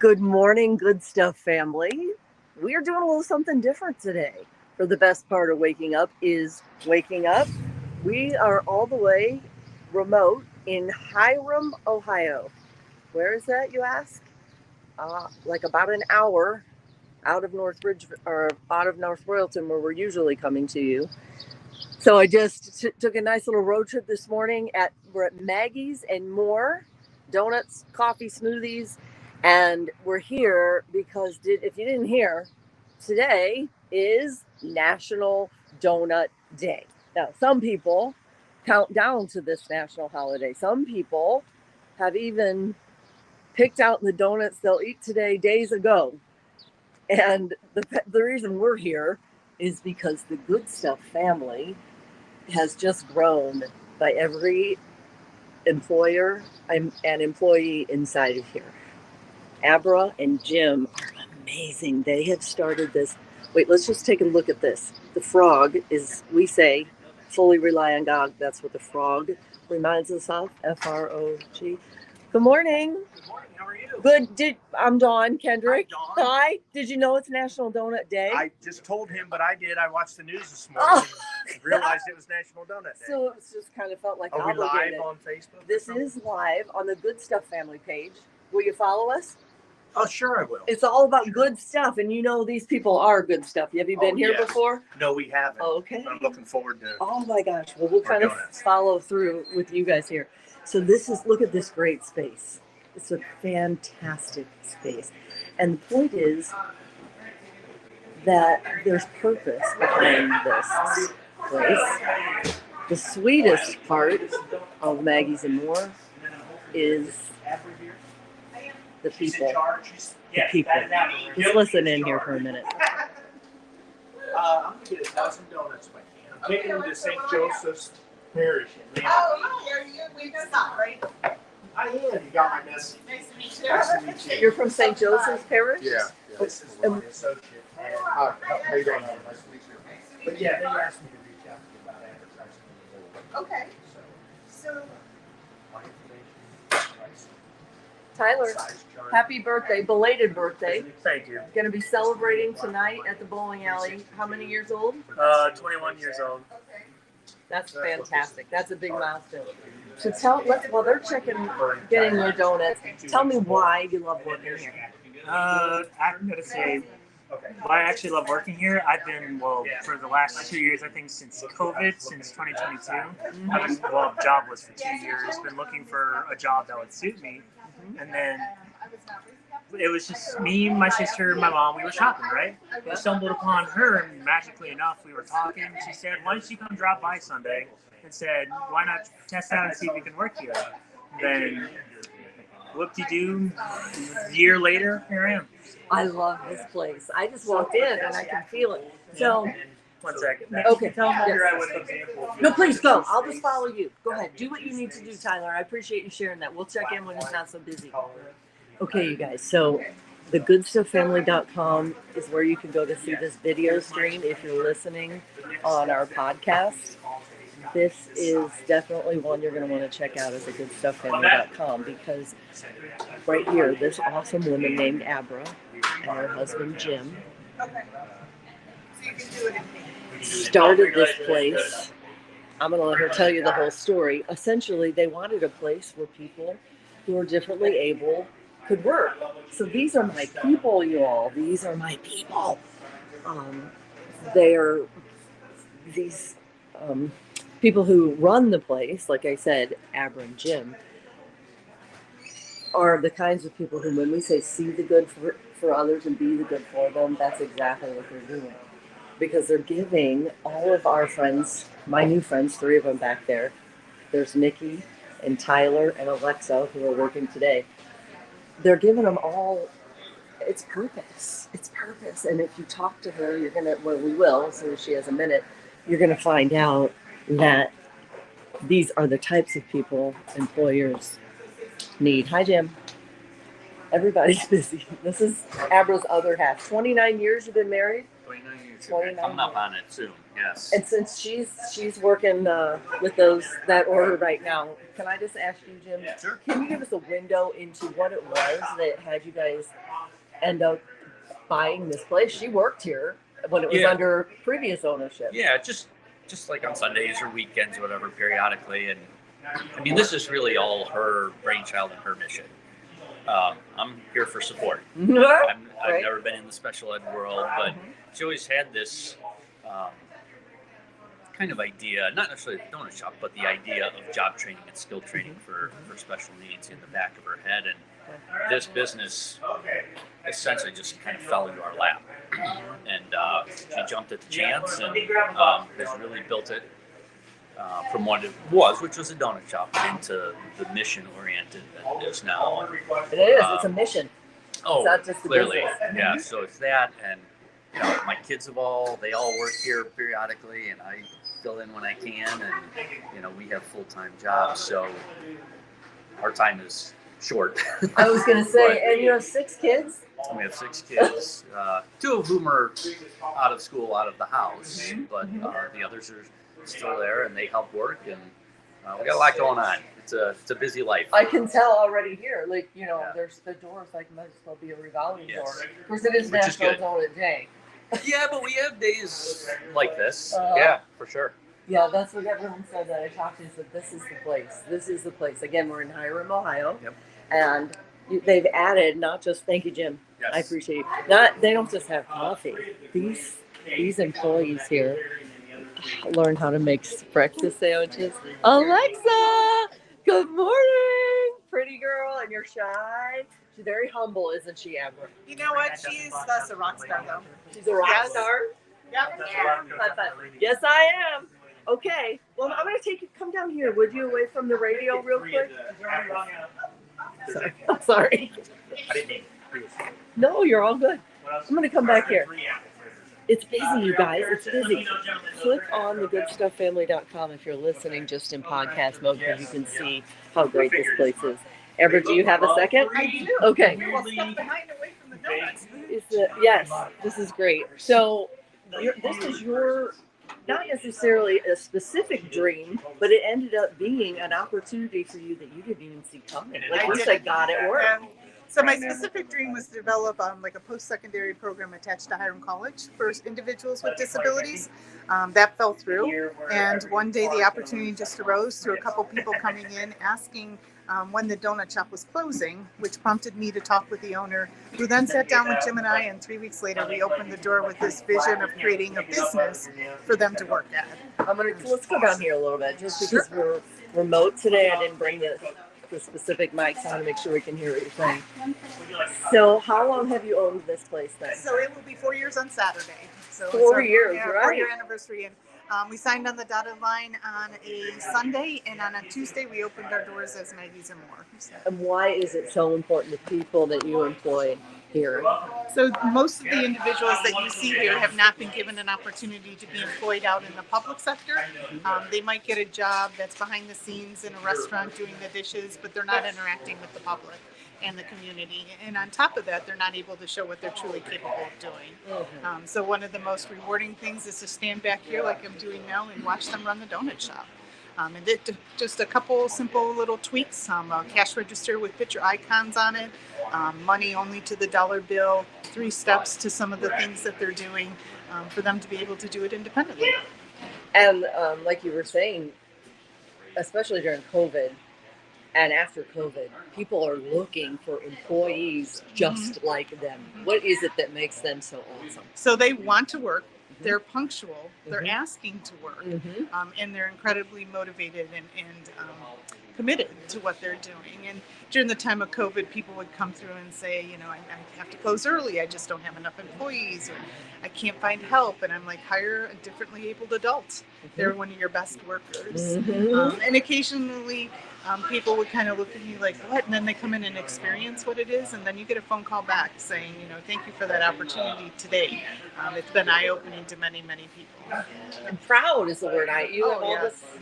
Good morning, good stuff, family. We are doing a little something different today. For the best part of waking up is waking up. We are all the way remote in Hiram, Ohio. Where is that, you ask? Like about an hour out of Northridge or out of North Royalton, where we're usually coming to you. So I just took a nice little road trip this morning. We're at Maggie's and more, donuts, coffee, smoothies. And we're here because if you didn't hear, today is National Donut Day. Now, some people count down to this national holiday. Some people have even picked out the donuts they'll eat today days ago. And the reason we're here is because the Good Stuff family has just grown by every employer and employee inside of here. Abra and Jim are amazing. They have started this. Wait, let's just take a look at this. The frog is, we say, fully rely on God. That's what the frog reminds us of. F-R-O-G. Good morning. Good morning. How are you? Good. I'm Dawn Kendrick. Hi, Dawn. Hi. Did you know it's National Donut Day? I just told him, but I did. I watched the news this morning and realized it was National Donut Day. So it just kind of felt like Are we obligated. live on Facebook? This is live on the Good Stuff family page. Will you follow us? Oh, sure I will. It's all about good stuff, and you know these people are good stuff. Have you been here yes. before? No, we haven't. Okay. I'm looking forward to Oh my gosh. Well, we'll kind of donuts. follow through with you guys here. So look at this great space. It's a fantastic space. And the point is that there's purpose behind this place. The sweetest part of Maggie's and More is the people. The people. Just listen in here for a minute. I'm going to get 1,000 donuts if I can. I'm taking them to St. Joseph's Parish. We know that, right? I am. You got my message. Nice to meet you. Nice to meet you. You're from St. Joseph's Parish? Yeah. This is my associate. How you doing? Nice to meet you. But yeah, they asked me to reach out to you about advertising in the board. Okay. So, So, my information, price, Tyler, size chart. happy birthday, belated birthday. Thank you. Going to be celebrating tonight at the bowling alley. How many years old? 21 years old. okay. That's fantastic. That's a big milestone. So while they're getting their donuts, tell me why you love working here. I'm going to say, I actually love working here. I've been, for the last 2 years, I think since COVID, since 2022, I've been, jobless for 2 years, been looking for a job that would suit me. And then it was just me, my sister, my mom, we were shopping, right? I stumbled upon her, and magically enough, we were talking. She said, why don't you come drop by Sunday? And said, why not test out and see if you can work here? Then, whoop-de-doo, a year later, here I am. I love this place. I just walked in and I can feel it. So, 1 second. okay. Tell me Yes. here I was an example. No, please go. I'll just follow you. Go ahead. Do what you need to do, Tyler. I appreciate you sharing that. We'll check in when he's not so busy. Okay, you guys. So, thegoodstufffamily.com is where you can go to see this video stream if you're listening on our podcast. This is definitely one you're going to want to check out as a goodstufffamily.com because right here, this awesome woman named Abra and her husband Jim Okay. So you can do it in started this place. I'm going to let her tell you the whole story. Essentially, they wanted a place where people who are differently able could work. So these are my people, you all. These are my people. They are these people who run the place, like I said, Abra and Jim, are the kinds of people who, when we say see the good for others and be the good for them, that's exactly what they're doing. Because they're giving all of our friends, my new friends, 3 of them back there. There's Nikki and Tyler and Alexa who are working today. They're giving them all, it's purpose. It's purpose. And if you talk to her, you're going to, well, we will, as soon as she has a minute, you're going to find out that these are the types of people employers need. Hi, Jim. Everybody's busy. This is Abra's other half. 29 years you've been married? 29 years. 29. Coming up on it soon. Yes. And since she's working with that order right now, can I just ask you, Jim? Sure. Can you give us a window into what it was that had you guys end up buying this place? She worked here when it was under previous ownership. Yeah, just like on Sundays or weekends, or whatever, periodically. And I mean, this is really all her brainchild and her mission. I'm here for support. I've never been in the special ed world, but she always had this kind of idea, not necessarily the donut shop, but the idea of job training and skill training for special needs in the back of her head. And this business essentially just kind of fell into our lap. And she jumped at the chance and has really built it from what it was, which was a donut shop, into the mission-oriented that it is now. It is. It's a mission. Oh, it's not just clearly. Yeah, so it's that, and my kids they all work here periodically, and I fill in when I can, and we have full-time jobs, so our time is short. I was going to say, and you have 6 kids? We have 6 kids, 2 of whom are out of school, out of the house, but the others are still there, and they help work, and we got a lot going on. It's a busy life. I can tell already here. There's the doors might as well be a revolving door. Of course, it is National Donut Day. Yeah, but we have days like this. For sure. Yeah, that's what everyone said that I talked to. Said this is the place. This is the place. Again, we're in Hiram, Ohio, and they've added not just. Thank you, Jim. Yes. I appreciate you. They don't just have coffee. These employees here learn how to make breakfast sandwiches. Alexa, good morning, pretty girl, and you're shy. She's very humble, isn't she, Amber? You know what? She's a rock star, though. She's a rock star? Yep. Yes, I am. Okay. Well, I'm going to come down here. Would you, away from the radio real quick? Sorry. I didn't mean. No, you're all good. I'm going to come back here. It's busy, you guys. It's busy. Click on thegoodstufffamily.com if you're listening just in podcast mode, because you can see how great this place is. Amber, do you have a second? I do. Okay. Well, step behind away from the donuts. Yes, this is great. So this is your, not necessarily a specific dream, but it ended up being an opportunity for you that you didn't even see coming. Like you said, God at work. So my specific dream was to develop a post-secondary program attached to Hiram College for individuals with disabilities. That fell through, and one day the opportunity just arose through a couple people coming in asking when the donut shop was closing, which prompted me to talk with the owner, who then sat down with Jim and I, and 3 weeks later we opened the door with this vision of creating a business for them to work at. Let's go down here a little bit, just because we're remote today. I didn't bring the specific mics on to make sure we can hear what you're saying. So how long have you owned this place then? So it will be 4 years on Saturday. So 4 years, right? 4-year anniversary. And we signed on the dotted line on a Sunday, and on a Tuesday we opened our doors as Maggie's and more. So. And why is it so important to people that you employ here? So most of the individuals that you see here have not been given an opportunity to be employed out in the public sector. They might get a job that's behind the scenes in a restaurant doing the dishes, but they're not interacting with the public and the community. And on top of that, they're not able to show what they're truly capable of doing. So one of the most rewarding things is to stand back here like I'm doing now and watch them run the donut shop. And just a couple simple little tweaks, a cash register with picture icons on it, money only to the dollar bill, 3 steps to some of the things that they're doing for them to be able to do it independently. And like you were saying, especially during COVID and after COVID, people are looking for employees just like them. What is it that makes them so awesome? So they want to work. They're punctual, they're asking to work, and they're incredibly motivated and committed to what they're doing. And during the time of COVID, people would come through and say, I have to close early, I just don't have enough employees, or I can't find help. And I'm like, hire a differently abled adult. They're one of your best workers. And occasionally people would kind of look at me like, what? And then they come in and experience what it is. And then you get a phone call back saying, thank you for that opportunity today. It's been eye-opening to many, many people. And proud is the word.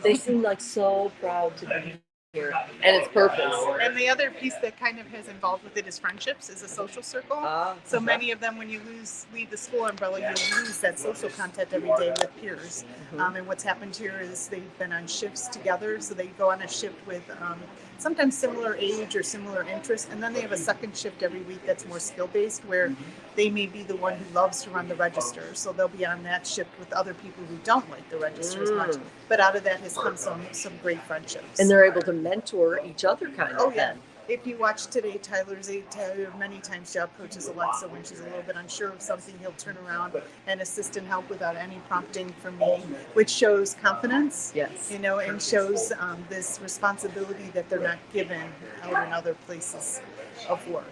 They seem like so proud to be here and its purpose. And the other piece that kind of has involved with it is friendships, is a social circle. So many of them, when you leave the school umbrella, you lose that social contact every day with peers. And what's happened here is they've been on shifts together. So they go on a shift with sometimes similar age or similar interests. And then they have a second shift every week that's more skill-based, where they may be the one who loves to run the register. So they'll be on that shift with other people who don't like the register as much. But out of that has come some great friendships. And they're able to mentor each other kind of. Oh, yeah. If you watch today, Tyler many times job coaches Alexa when she's a little bit unsure of something. He'll turn around and assist and help without any prompting from me, which shows confidence. Yes. You know, and shows this responsibility that they're not given out in other places of work.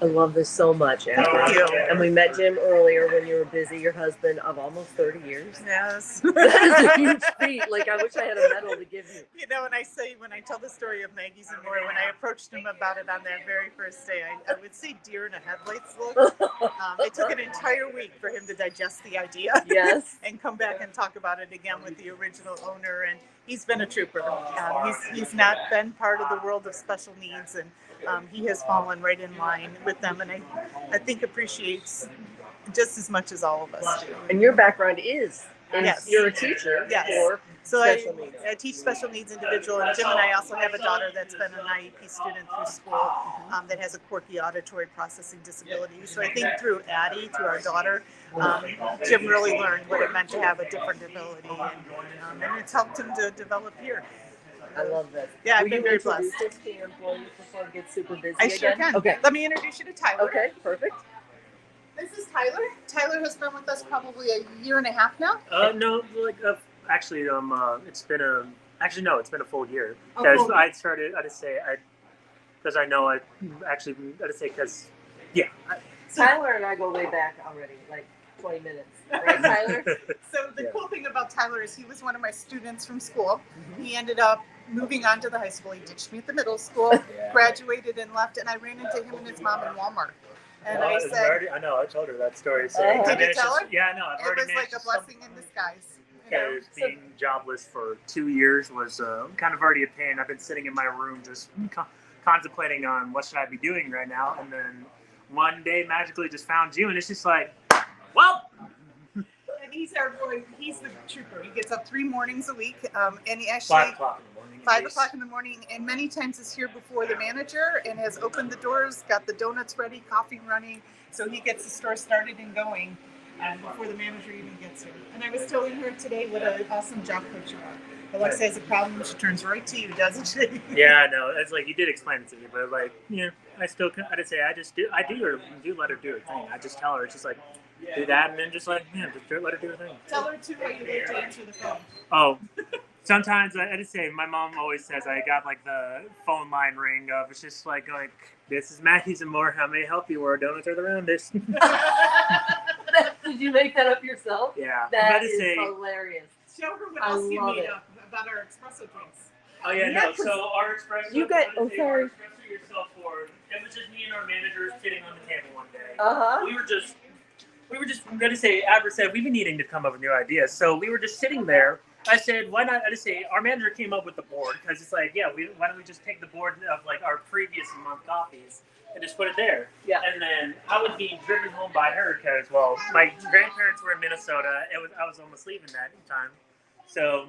I love this so much, Amber. Thank you. And we met Jim earlier when you were busy, your husband of almost 30 years. Yes. That is a huge feat. Like, I wish I had a medal to give you. You know, when I tell the story of Maggie's and more, when I approached him about it on that very first day, I would say deer in a headlights look. It took an entire week for him to digest the idea. Yes. And come back and talk about it again with the original owner. And he's been a trooper. He's not been part of the world of special needs, and he has fallen right in line with them, and I think appreciates just as much as all of us do. And your background is, Yes. you're a teacher for So special needs. I teach special needs individual, and Jim and I also have a daughter that's been an IEP student through school that has a quirky auditory processing disability. So I think through Addie, through our daughter, Jim really learned what it meant to have a different ability, and it's helped him to develop here. I love this. Yeah, I've Will been you very introduce blessed. us to your employees before it gets super busy I again? sure can. Okay. Let me introduce you to Tyler. Okay, perfect. This is Tyler. Tyler has been with us probably a year and a half now. No, like actually, it's been it's been a full year. A Because full year. I started, because I know I actually, because, yeah. Tyler and I go way back already, like 20 minutes. Right, Tyler? So the Yeah. cool thing about Tyler is he was one of my students from school. He ended up moving on to the high school. He ditched me at the middle school, graduated and left, and I ran into him and his mom in Walmart. And I said, I know, I told her that story. So Oh. I Did you managed tell to- her? Yeah, I know. I've it already was like managed a to blessing in disguise. You know? Because being jobless for 2 years was kind of already a pain. I've been sitting in my room just contemplating on what should I be doing right now, and then one day magically just found you, and it's just like, well. And he's our boy. He's the trooper. He gets up 3 mornings a week, and he actually 5 o'clock in the morning. 5 o'clock in the morning, and many times is here before the manager and has opened the doors, got the donuts ready, coffee running, so he gets the store started and going before the manager even gets here. And I was telling her today what an awesome job coach you are. Alexa has a problem, she turns right to you, doesn't she? Yeah, I know. It's like you did explain it to me, but like, I still, I did say I do let her do her thing. I just tell her, it's just like, do that, and then just like, let her do her thing. Tell her too how you like to answer the phone. Oh, sometimes I just say, my mom always says I got like the phone line ring of, it's just like, this is Maggie's and more, how may I help you, or donuts are around this. Did you make that up yourself? Yeah. That I just is say, Show her what I else you love made it. up about our espresso drinks. oh yeah, Yeah, no, so our espresso, you got- I would oh, say our sorry. espresso yourself board, it was just me and our managers sitting on the table one day. Uh-huh. We were just, I'm going to say, Amber said, we've been needing to come up with new ideas. So we were just sitting there. I said, why not? I just say, our manager came up with the board because it's like, why don't we just take the board of like our previous month copies and just put it there? Yeah. And then I would be driven home by her because, well, my grandparents were in Minnesota. I was almost leaving that time. So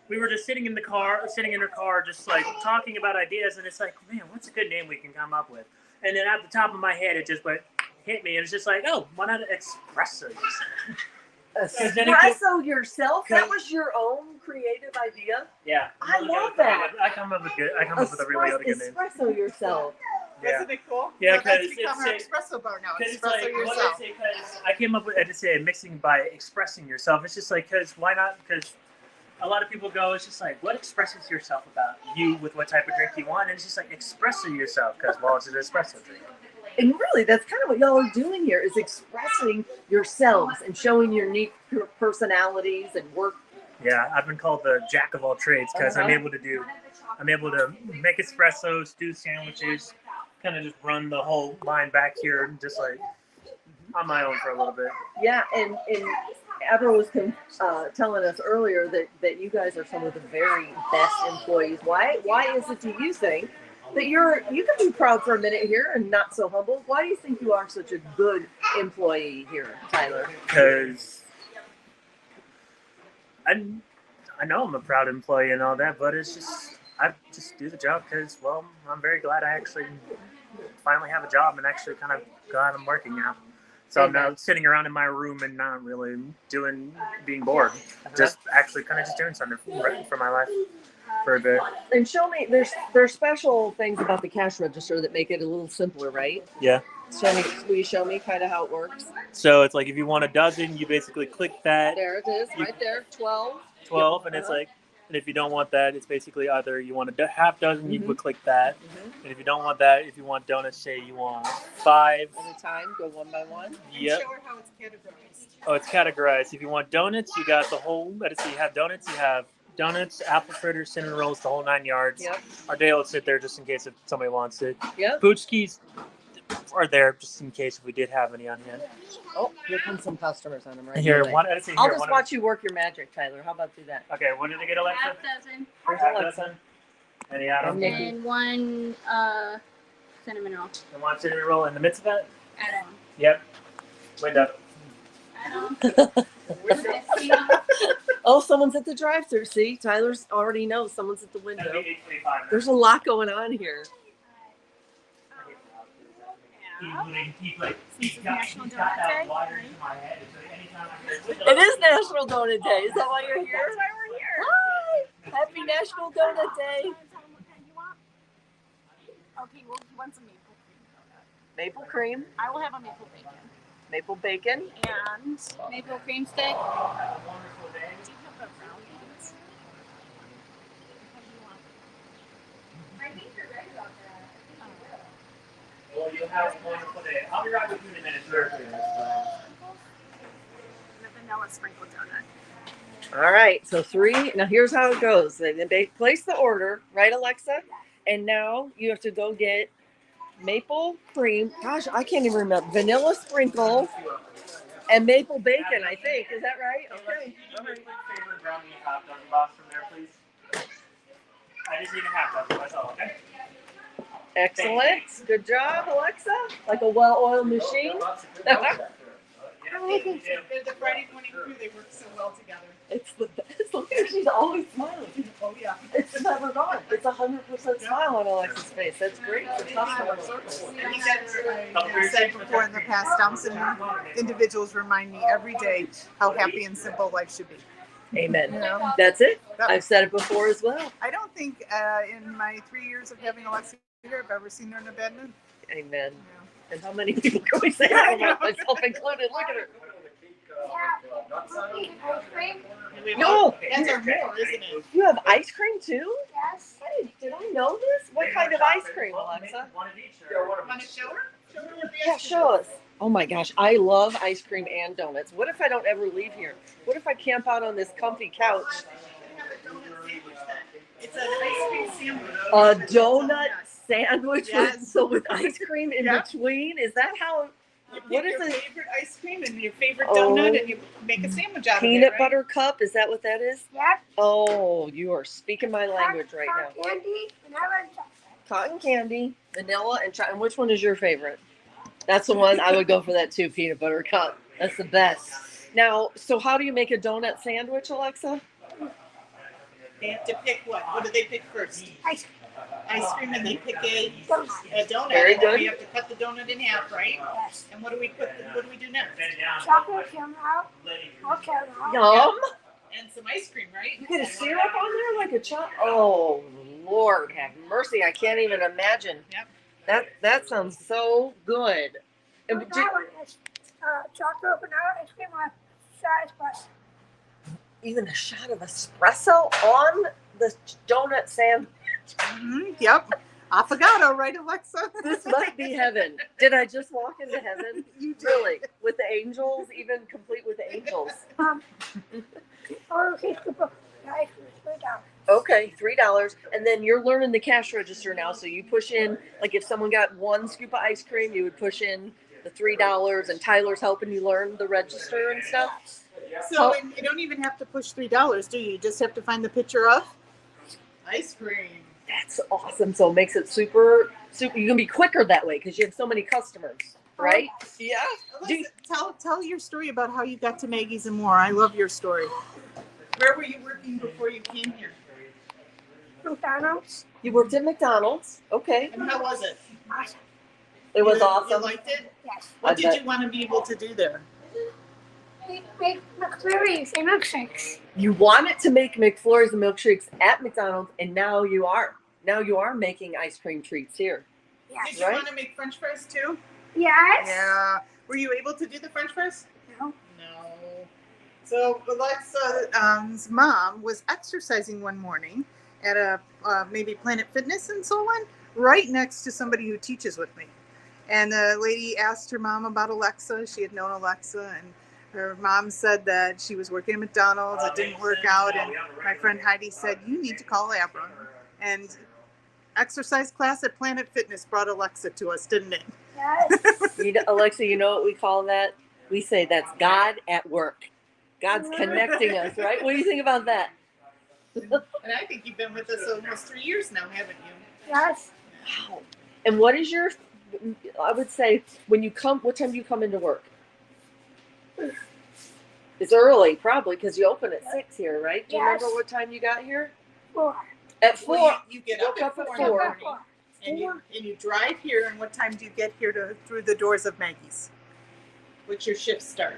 we were just sitting in her car, just like talking about ideas. And it's like, man, what's a good name we can come up with? And then at the top of my head, it just hit me. And it's just like, oh, why not espresso yourself? Espresso yourself? That was your own creative idea? Yeah. I love that. I come up with a really other good name. Espresso yourself. Yeah. Isn't it cool? Yeah, So that's 'cause become our it's- espresso bar now. Because it's Espresso like, what I yourself. say, because I came up with, I just say mixing by expressing yourself. It's just like, because why not? Because a lot of people go, it's just like, what expresses yourself about you with what type of drink you want? And it's just like, expressing yourself, because, well, it's an espresso drink. And really, that's kind of what y'all are doing here, is expressing yourselves and showing your unique personalities and work. Yeah, I've been called the jack of all trades because I'm able to make espressos, do sandwiches, kind of just run the whole line back here, and just like on my own for a little bit. Yeah, and Abra was telling us earlier that you guys are some of the very best employees. Why is it, do you think, that you can be proud for a minute here and not so humble? Why do you think you are such a good employee here, Tyler? Because I know I'm a proud employee and all that, but it's just I just do the job because, well, I'm very glad I actually finally have a job and actually kind of glad I'm working now. So I'm not sitting around in my room and not really being bored. Just actually kind of just doing something for my life for a bit. And show me, there's special things about the cash register that make it a little simpler, right? Yeah. Will you show me kind of how it works? So it's like if you want a dozen, you basically click that. There it is, right there, 12. 12, and it's like, and if you don't want that, it's basically either you want a half dozen, you would click that. And if you don't want that, if you want donuts, say you want 5 at a time, go one by one. Yep. Show her how it's categorized. Oh, it's categorized. If you want donuts, you got the whole. So you have donuts, apple fritters, cinnamon rolls, the whole 9 yards. Yep. Our day will sit there just in case if somebody wants it. Yep. Boochkis are there just in case if we did have any on hand. Oh, here come some customers on them right Here, now. I'll just watch you work your magic, Tyler. How about do that? Okay, what did they get, Alexa? Half dozen. Here's Half Alexa. dozen. Any Adam? Nikki. And one cinnamon roll. And one cinnamon roll in the midst of that? Add on. Yep. Window. Add on. Oh, someone's at the drive-thru. See, Tyler's already knows someone's at the window. That'd be $8.25. There's a lot going on here. National Donut Day, It is National Donut Day. Is that why you're here? That's why we're here. Hi. Happy National Donut Day. Okay, well, he wants a maple cream donut. Maple cream, I will have a maple bacon. maple bacon. And maple cream stick. Do you have the brownies? Well, you have a wonderful day. I'll be right with you in a minute, sir. The vanilla sprinkle donut. All right, so 3. Now here's how it goes. They place the order, right, Alexa? And now you have to go get maple cream. Gosh, I can't even remember. Vanilla sprinkle and maple bacon, I think. Is that right? Okay. Favorite brownie half dozen box from there, please. I just need a half dozen. That's all, okay? Excellent. Good job, Alexa. Like a well-oiled machine. The Friday morning crew, they work so well together. It's the best. Look at her. She's always smiling. Oh, yeah. It's never gone. It's 100% smile on Alexa's face. That's great. For customers. I think that's what I said before in the past. Some individuals remind me every day how happy and simple life should be. Amen. You know? That's it. That- I've said it before as well. I don't think in my 3 years of having Alexa here, I've ever seen her in a bad mood. Amen. Yeah. And how many people can we say that about, myself included? Look at her. No, That's our more, isn't it? you have ice cream too? Yes. Hey, did I know this? What kind of ice cream, Alexa? One of each, or Want to show her? Show her what the Yeah, ice cream show is. us. Oh my gosh, I love ice cream and donuts. What if I don't ever leave here? What if I camp out on this comfy couch? It's an ice cream sandwich. A donut sandwich Yes. with ice cream in Yeah. between? Is that how? You What pick is your it? favorite ice cream and your favorite Oh. donut, and you make a sandwich out of it. Peanut right? butter cup? Is that what that is? Yep. Oh, you are speaking my language right now. Candy, vanilla, and chocolate. Cotton candy, vanilla, and chocolate. And which one is your favorite? That's the one I would go for that too. Peanut butter cup. That's the best. Now, so how do you make a donut sandwich, Alexa? They have to pick what? What do they pick first? Ice Ice cream, and they pick a donut. donut. Very and then good. we have to cut the donut in half, right? Yes. And what do we put? What do we do next? Chocolate caramel. Or caramel. Yum. And some ice cream, right? You get a syrup on there like a chop. Oh, Lord have mercy. I can't even imagine. Yep. That sounds so good. And And that one is chocolate vanilla ice cream with size plus. even a shot of espresso on the donut sandwich. Yep. Affogato, right, Alexa? This might be heaven. Did I just walk into heaven? You did. Really? With the angels, even complete with the angels. Or okay, scoop of ice cream is $3. Okay, $3. And then you're learning the cash register now. So you push in, like if someone got 1 scoop of ice cream, you would push in the $3, and Tyler's helping you learn the register and stuff. So and you don't even have to push $3, do you? You just have to find the picture of ice cream. That's awesome. So it makes it super. You can be quicker that way because you have so many customers, right? Yeah. Alyssa, tell your story about how you got to Maggie's and more. I love your story. Where were you working before you came here? McDonald's. You worked at McDonald's. Okay. And how was it? It was You awesome. liked it? Yes. What I did bet. you want to be able to do there? Make McFlurries and milkshakes. You wanted to make McFlurries and milkshakes at McDonald's, and now you are. Now you are making ice cream treats here. Yes. Did you Right? want to make French fries too? Yes. Yeah. Were you able to do the French fries? No. No. So Alexa's mom was exercising one morning at a maybe Planet Fitness in Solon, right next to somebody who teaches with me. And the lady asked her mom about Alexa. She had known Alexa, and her mom said that she was working at McDonald's. It didn't work out, and my friend Heidi said, "You need to call Abra." And exercise class at Planet Fitness brought Alexa to us, didn't it? Yes. Alexa, you know what we call that? We say that's God at work. God's connecting us, right? What do you think about that? And I think you've been with us almost 3 years now, haven't you? Yes. Wow. And what is your, I would say, when you come, what time do you come into work? It's early, probably, because you open at 6 here, right? Do you Yes. remember what time you got here? 4. At 4. Well, you get up Woke at up at 4 in the 4. morning, and you drive here. And what time do you get here through the doors of Maggie's? What's your shift start?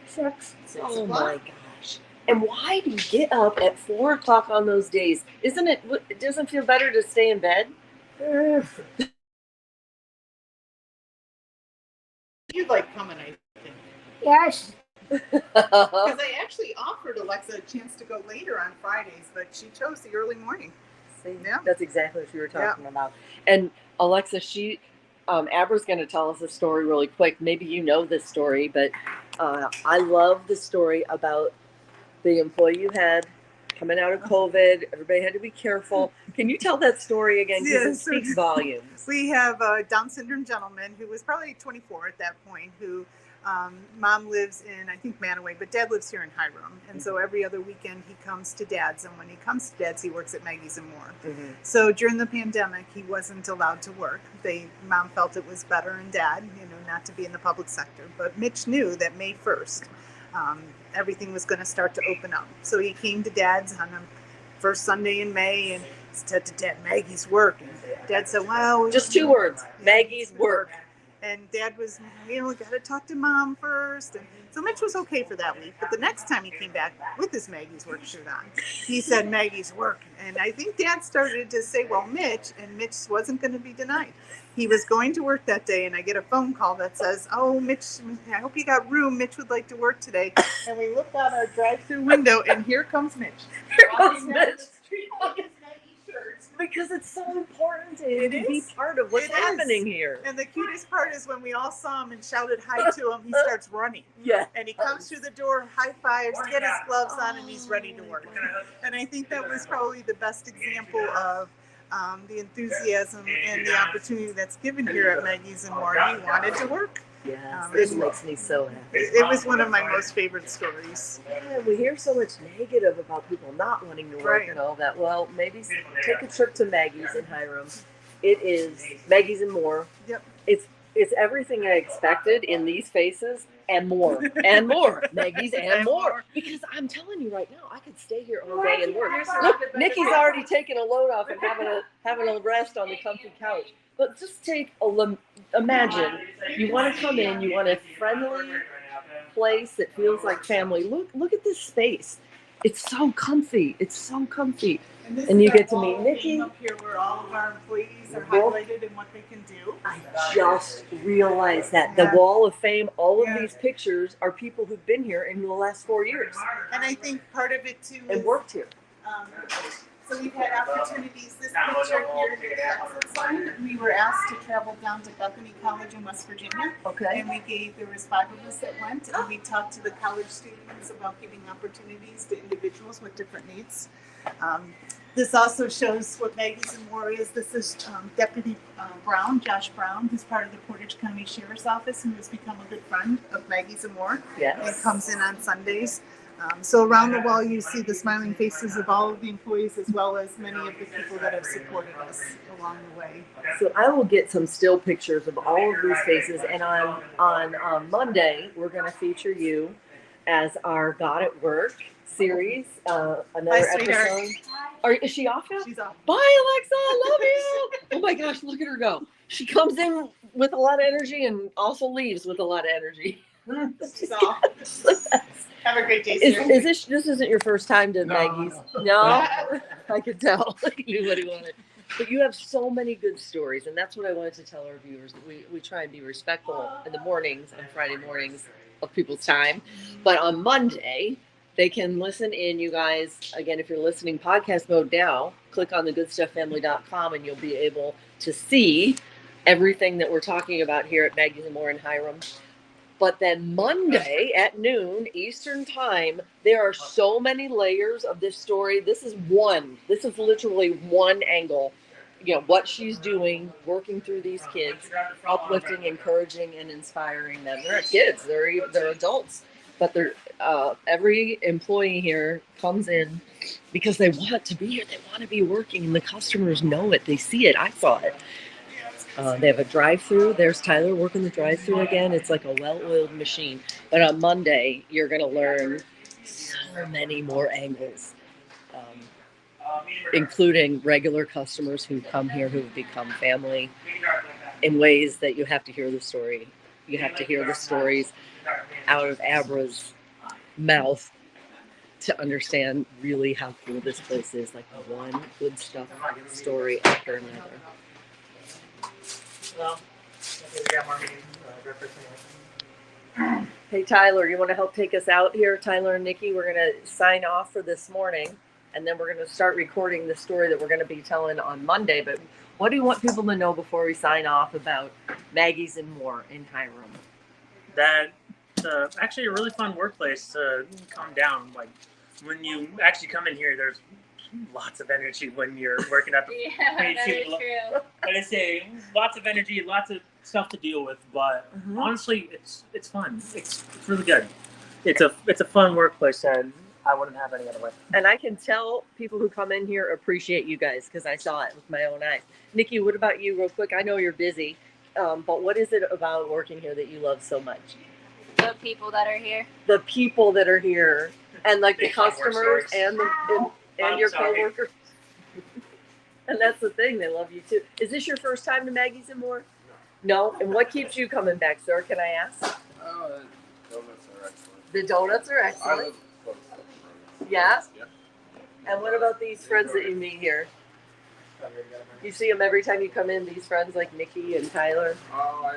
6. 6 Oh o'clock? my gosh. And why do you get up at 4 o'clock on those days? Isn't it, it doesn't feel better to stay in bed? You like coming, I think. Yes. Because I actually offered Alexa a chance to go later on Fridays, but she chose the early morning. See, Yeah. that's exactly what you were talking about. And Alexa, Abra's going to tell us a story really quick. Maybe you know this story, but I love the story about the employee you had coming out of COVID. Everybody had to be careful. Can you tell that story again? Because it speaks volumes. We have a Down syndrome gentleman who was probably 24 at that point, who mom lives in, I think, Manaway, but dad lives here in Hiram. And so every other weekend he comes to dad's. And when he comes to dad's, he works at Maggie's and more. Mm-hmm. So during the pandemic, he wasn't allowed to work. Mom felt it was better, and dad, not to be in the public sector. But Mitch knew that May 1st, everything was going to start to open up. So he came to dad's on the first Sunday in May and said to dad, "Maggie's work." And dad said, "Well, Just 2 words, Maggie's work. And dad was, we got to talk to mom first. And so Mitch was okay for that week. But the next time he came back with his Maggie's work shirt on, he said, "Maggie's work." And I think dad started to say, "Well, Mitch," and Mitch wasn't going to be denied. He was going to work that day, and I get a phone call that says, "Oh, Mitch, I hope you got room. Mitch would like to work today." And we looked out our drive-through window, and here comes Mitch. Here comes Walking down Mitch. the street with his Maggie shirt. Because it's so important to It be is. part of what's It is. happening here. And the cutest part is when we all saw him and shouted hi to him, he starts running. Yeah. And he comes through the door, high fives, get his gloves on, and he's ready to work. And I think that was probably the best example of the enthusiasm and the opportunity that's given here at Maggie's and more. He wanted to work. Yes, this makes me so happy. It was one of my most favorite stories. Yeah, we hear so much negative about people not wanting to work Right. and all that. Well, maybe take a trip to Maggie's in Hiram. It is Maggie's and more. Yep. It's everything I expected in these faces and more and more. Maggie's and more. Because I'm telling you right now, I could stay here all day and work. Look, Nikki's already taken a load off and having a rest on the comfy couch. But just imagine you want to come in, you want a friendly place that feels like family. Look at this space. It's so comfy. It's so comfy. this And you is our get to meet wall Nikki. up here where all of our employees are Wall. highlighted and what they can do. I just realized that the Yeah. wall of fame, all of Yeah. these pictures are people who've been here in the last 4 years And I think part of it too and is worked here. so we've had opportunities. This picture here, the exit sign, we were asked to travel down to Bethany College in West Virginia. Okay. And there was 5 of us that went, and we talked to the college students about giving opportunities to individuals with different needs. This also shows what Maggie's and More is. This is Deputy Brown, Josh Brown, who's part of the Portage County Sheriff's Office and has become a good friend of Maggie's and More. Yes. And comes in on Sundays. So around the wall, you see the smiling faces of all of the employees, as well as many of the people that have supported us along the way. So I will get some still pictures of all of these faces, and on Monday we're going to feature you as our God at Work series. Another Hi, sweetheart. episode. Is she off now? She's off. Bye, Alexa. I love you. Oh my gosh, look at her go. She comes in with a lot of energy and also leaves with a lot of energy. She's off. Have a great day, sir. Is this isn't your first time to Maggie's? No, I could tell. You knew what he wanted. But you have so many good stories, and that's what I wanted to tell our viewers. That we try and be respectful in the mornings, on Friday mornings, of people's time. But on Monday, they can listen in, you guys. Again, if you're listening podcast mode now, click on thegoodstufffamily.com, and you'll be able to see everything that we're talking about here at Maggie and More in Hiram. But then Monday at noon Eastern time, there are so many layers of this story. This is literally one angle. You know, what she's doing, working through these kids, uplifting, encouraging, and inspiring them. They're not kids, they're adults. But they're every employee here comes in because they want to be here. They want to be working, and the customers know it. They see it. I saw it. They have a drive-through. There's Tyler working the drive-through again. It's like a well-oiled machine. But on Monday, you're going to learn so many more angles, including regular customers who come here who have become family in ways that you have to hear the story. You have to hear the stories out of Abra's mouth to understand really how cool this place is. Like one good stuff story after another. Well, we got more meetings. Hey, Tyler, you want to help take us out here? Tyler and Nikki, we're going to sign off for this morning, and then we're going to start recording the story that we're going to be telling on Monday. But what do you want people to know before we sign off about Maggie's and More in Hiram? That actually a really fun workplace to calm down. Like when you actually come in here, there's lots of energy when you're working at the Yeah, that is true. I say lots of energy, lots of stuff to deal with, but honestly, it's fun. It's really good. It's a fun workplace, and I wouldn't have any other way. And I can tell people who come in here appreciate you guys because I saw it with my own eyes. Nikki, what about you, real quick? I know you're busy, but what is it about working here that you love so much? The people that are here. The people that are here, and like the Big fun work customers stories. and your sorry. coworkers. And that's the thing, they love you too. Is this your first time to Maggie's and More? No? And what keeps you coming back, sir? Can I ask? Donuts are excellent. The donuts are I excellent. love close stuff. Yeah? Yeah. And what about these friends that you meet here? You see them every time you come in, these friends like Nikki and Tyler? Oh,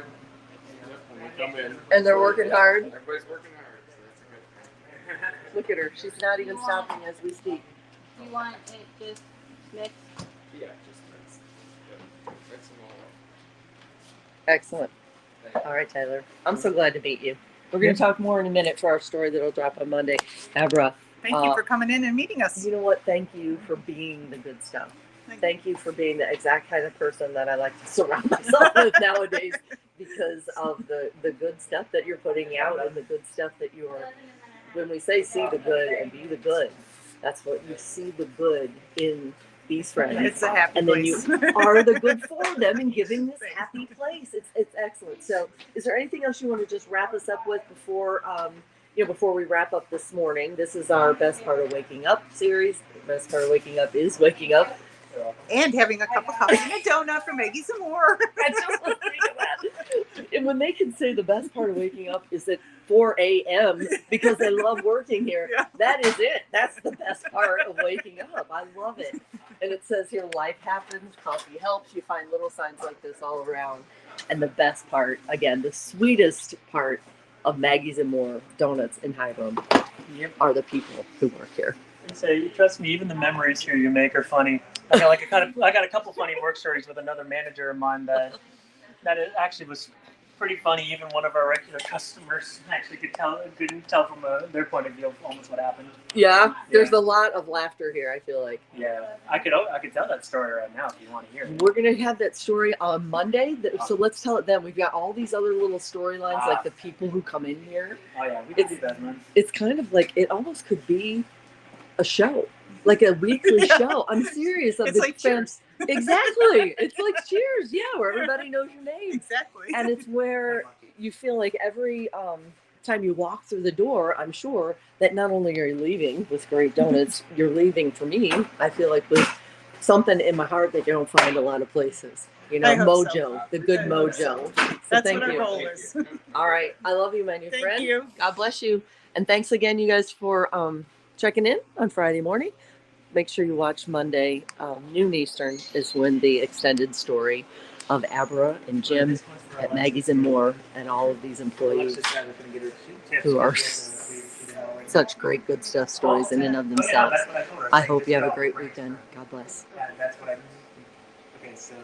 when we come in. And they're working hard? Everybody's working hard, so that's a good thing. Look at her. She's not even stopping as we speak. You want it just mixed? Yeah, just mix them all up. Excellent. All right, Tyler. I'm so glad to meet you. We're going to talk more in a minute for our story that'll drop on Monday. Abra, Thank you for coming in and meeting us. you know what? Thank you for being the good stuff. Thank you for being the exact kind of person that I like to surround myself with nowadays because of the good stuff that you're putting out and the good stuff that you're, when we say see the good and be the good, that's what you see the good in these friends. It's a happy And then place. you are the good for them and giving this happy place. It's excellent. So is there anything else you want to just wrap us up with before before we wrap up this morning? This is our Best Part of Waking Up series. The best part of waking up is waking up. And having a cup of coffee and a donut from Maggie's and More. I just was thinking that. And when they can say the best part of waking up is at 4 a.m. because they love working here, Yeah. that is it. That's the best part of waking up. I love it. And it says here, life happens, coffee helps. You find little signs like this all around. And the best part, again, the sweetest part of Maggie's and More Donuts in Hiram are the people who work here. So trust me, even the memories here you make are funny. I got a couple funny work stories with another manager of mine that it actually was pretty funny. Even one of our regular customers actually couldn't tell from their point of view of almost what happened. Yeah, there's a lot of laughter here, I feel like. Yeah, I could tell that story right now if you want to hear it. We're going to have that story on Monday, so let's tell it then. We've got all these other little storylines, like the people who come in here. Oh yeah, we can do that, man. It's kind of like, it almost could be a show, like a weekly show. I'm serious. It's like Cheers. Exactly. It's like Cheers, yeah, where everybody knows your name. Exactly. And it's where you feel like every time you walk through the door, I'm sure that not only are you leaving with great donuts, you're leaving, for me, I feel like, with something in my heart that you don't find a lot of places. You know, I hope mojo, so. the good I hope mojo. so. So That's thank what you. our goal is. All right. I love you, my new Thank friend. you. God bless you. And thanks again, you guys, for checking in on Friday morning. Make sure you watch Monday, noon Eastern, is when the extended story of Abra and Jim at Maggie's and More, and all of these employees who are such great good stuff stories in and of themselves. I hope you have a great weekend. God bless. Yeah, that's what I. Okay, so.